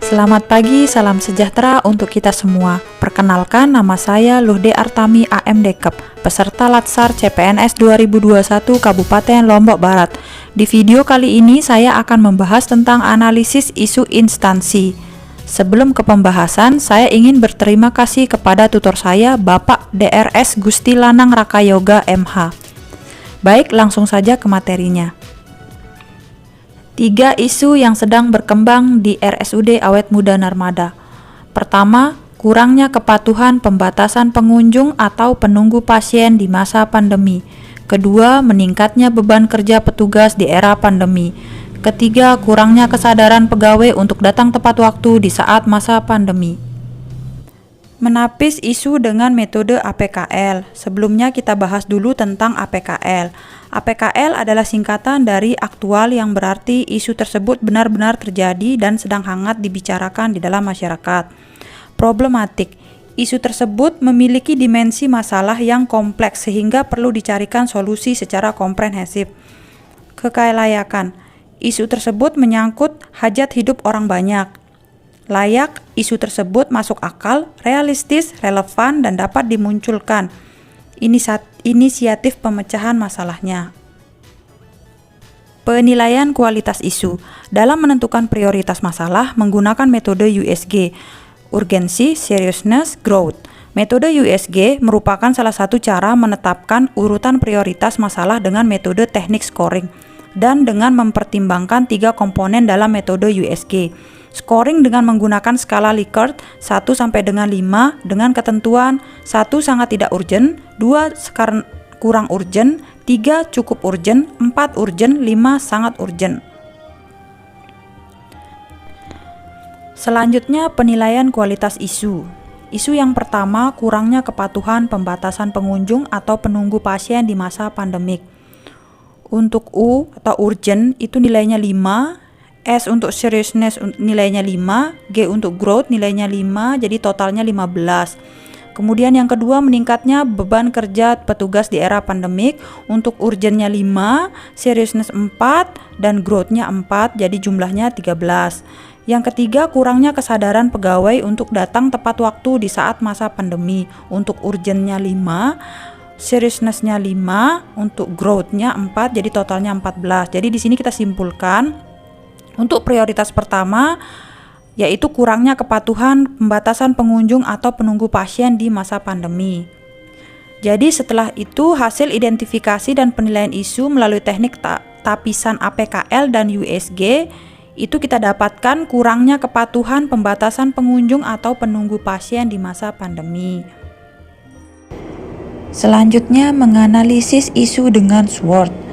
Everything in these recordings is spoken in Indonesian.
Selamat pagi, salam sejahtera untuk kita semua. Perkenalkan, nama saya Luhde Artami AMDKEP, peserta Latsar CPNS 2021 Kabupaten Lombok Barat. Di video kali ini saya akan membahas tentang analisis isu instansi. Sebelum ke pembahasan, saya ingin berterima kasih kepada tutor saya, Bapak DRS Gusti Lanang Rakayoga MH. Baik, langsung saja ke materinya. 3 isu yang sedang berkembang di RSUD Awet Muda Narmada. Pertama, kurangnya kepatuhan pembatasan pengunjung atau penunggu pasien di masa pandemi. Kedua, meningkatnya beban kerja petugas di era pandemi. Ketiga, kurangnya kesadaran pegawai untuk datang tepat waktu di saat masa pandemi. Menapis isu dengan metode APKL. Sebelumnya kita bahas dulu tentang APKL. APKL adalah singkatan dari aktual yang berarti isu tersebut benar-benar terjadi dan sedang hangat dibicarakan di dalam masyarakat. Problematik. Isu tersebut memiliki dimensi masalah yang kompleks sehingga perlu dicarikan solusi secara komprehensif. Kekelayakan. Isu tersebut menyangkut hajat hidup orang banyak. Layak, isu tersebut masuk akal, realistis, relevan, dan dapat dimunculkan. Inisiatif pemecahan masalahnya. Penilaian kualitas isu. Dalam menentukan prioritas masalah menggunakan metode USG, urgency, seriousness, growth. Metode USG merupakan salah satu cara menetapkan urutan prioritas masalah dengan metode teknik scoring dan dengan mempertimbangkan 3 komponen dalam metode USG. Scoring dengan menggunakan skala Likert 1 sampai dengan 5 dengan ketentuan 1 sangat tidak urgent, 2 kurang urgent, 3 cukup urgent, 4 urgent, 5 sangat urgent. Selanjutnya, penilaian kualitas isu. Isu yang pertama, kurangnya kepatuhan pembatasan pengunjung atau penunggu pasien di masa pandemik. Untuk U atau urgent itu nilainya 5, S untuk seriousness nilainya 5, G untuk growth nilainya 5, jadi totalnya 15. Kemudian yang kedua, meningkatnya beban kerja petugas di era pandemik. Untuk urgentnya 5, seriousness 4, dan growthnya 4, jadi jumlahnya 13. Yang ketiga, kurangnya kesadaran pegawai untuk datang tepat waktu di saat masa pandemi. Untuk urgentnya 5, seriousness-nya 5, untuk growth-nya 4, jadi totalnya 14. Jadi di sini kita simpulkan untuk prioritas pertama yaitu kurangnya kepatuhan pembatasan pengunjung atau penunggu pasien di masa pandemi. Jadi setelah itu hasil identifikasi dan penilaian isu melalui teknik tapisan APKL dan USG itu kita dapatkan kurangnya kepatuhan pembatasan pengunjung atau penunggu pasien di masa pandemi. Selanjutnya, menganalisis isu dengan SWOT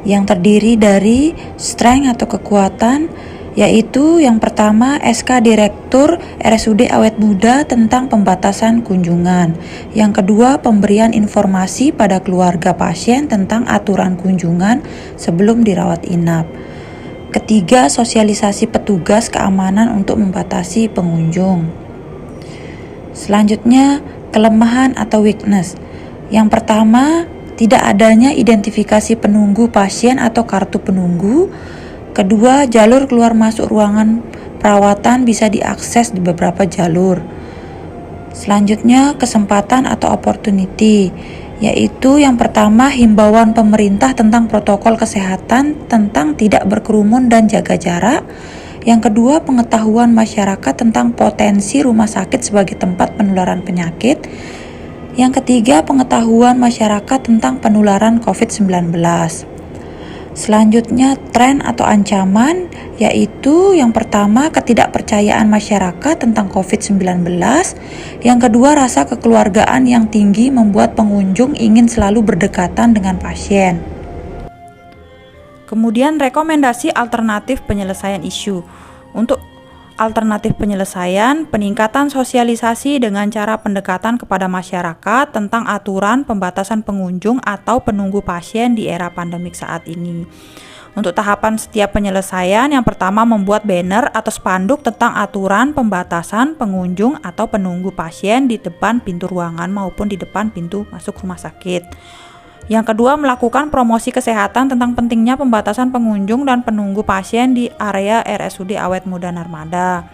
yang terdiri dari strength atau kekuatan, yaitu yang pertama SK Direktur RSUD Awet Muda tentang pembatasan kunjungan. Yang kedua, pemberian informasi pada keluarga pasien tentang aturan kunjungan sebelum dirawat inap. Ketiga, sosialisasi petugas keamanan untuk membatasi pengunjung. Selanjutnya, kelemahan atau weakness. Yang pertama, tidak adanya identifikasi penunggu pasien atau kartu penunggu. Kedua, jalur keluar masuk ruangan perawatan bisa diakses di beberapa jalur. Selanjutnya, kesempatan atau opportunity, yaitu yang pertama, himbauan pemerintah tentang protokol kesehatan tentang tidak berkerumun dan jaga jarak. Yang kedua, pengetahuan masyarakat tentang potensi rumah sakit sebagai tempat penularan penyakit. Yang ketiga, pengetahuan masyarakat tentang penularan COVID-19. Selanjutnya, tren atau ancaman, yaitu yang pertama, ketidakpercayaan masyarakat tentang COVID-19. Yang kedua, rasa kekeluargaan yang tinggi membuat pengunjung ingin selalu berdekatan dengan pasien. Kemudian, rekomendasi alternatif penyelesaian isu. Untuk alternatif penyelesaian, peningkatan sosialisasi dengan cara pendekatan kepada masyarakat tentang aturan pembatasan pengunjung atau penunggu pasien di era pandemik saat ini. Untuk tahapan setiap penyelesaian, yang pertama membuat banner atau spanduk tentang aturan pembatasan pengunjung atau penunggu pasien di depan pintu ruangan maupun di depan pintu masuk rumah sakit. Yang kedua, melakukan promosi kesehatan tentang pentingnya pembatasan pengunjung dan penunggu pasien di area RSUD Awet Muda Narmada.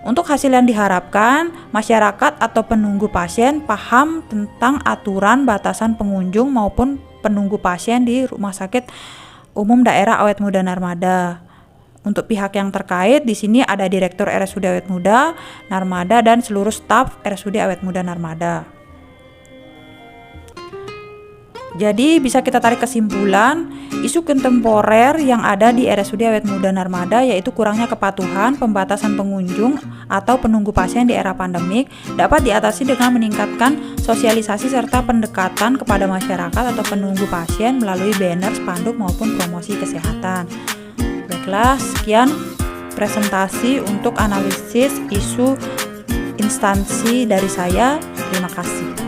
Untuk hasil yang diharapkan, masyarakat atau penunggu pasien paham tentang aturan batasan pengunjung maupun penunggu pasien di Rumah Sakit Umum Daerah Awet Muda Narmada. Untuk pihak yang terkait di sini ada Direktur RSUD Awet Muda Narmada dan seluruh staf RSUD Awet Muda Narmada. Jadi bisa kita tarik kesimpulan, isu kontemporer yang ada di RSUD Awet Muda Narmada yaitu kurangnya kepatuhan, pembatasan pengunjung atau penunggu pasien di era pandemik dapat diatasi dengan meningkatkan sosialisasi serta pendekatan kepada masyarakat atau penunggu pasien melalui banner, spanduk maupun promosi kesehatan. Baiklah, sekian presentasi untuk analisis isu instansi dari saya. Terima kasih.